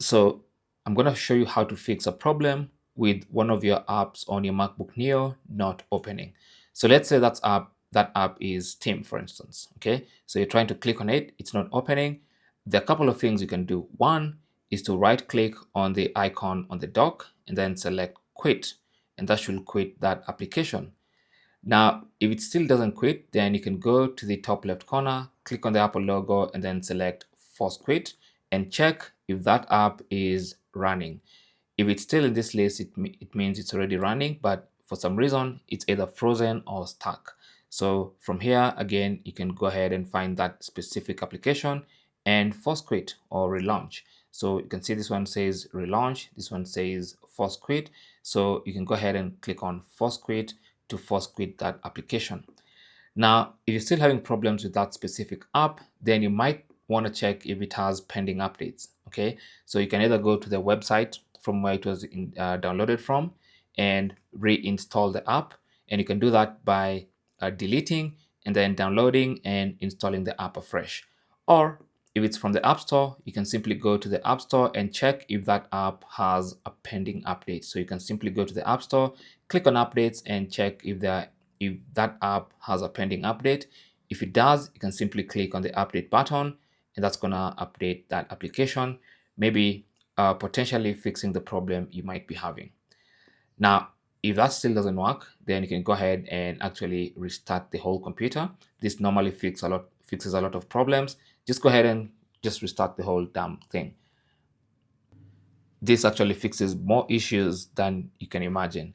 So I'm going to show you how to fix a problem with one of your apps on your MacBook Neo not opening. So let's say that app is Steam, for instance. Okay, so you're trying to click on it, it's not opening. There are a couple of things you can do. One is to right click on the icon on the dock and then select quit, and that should quit that application. Now, if it still doesn't quit, then you can go to the top left corner, click on the Apple logo, and then select force quit and check if that app is running. If it's still in this list, it means it's already running, but for some reason, it's either frozen or stuck. So from here, again, you can go ahead and find that specific application and force quit or relaunch. So you can see this one says relaunch, this one says force quit. So you can go ahead and click on force quit to force quit that application. Now, if you're still having problems with that specific app, then you might want to check if it has pending updates. Okay, so you can either go to the website from where it was downloaded from and reinstall the app, and you can do that by deleting and then downloading and installing the app afresh. Or if it's from the App Store, you can simply go to the App Store and check if that app has a pending update. So you can simply go to the App Store, click on updates, and check if that app has a pending update. If it does, you can simply click on the update button, and that's gonna update that application, maybe potentially fixing the problem you might be having. Now, if that still doesn't work, then you can go ahead and actually restart the whole computer. This normally fixes a lot of problems. Just go ahead and just restart the whole damn thing. This actually fixes more issues than you can imagine.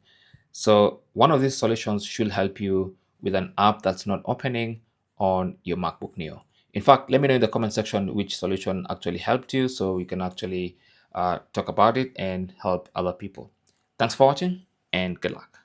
So one of these solutions should help you with an app that's not opening on your MacBook Neo. In fact, let me know in the comment section which solution actually helped you so we can actually talk about it and help other people. Thanks for watching and good luck.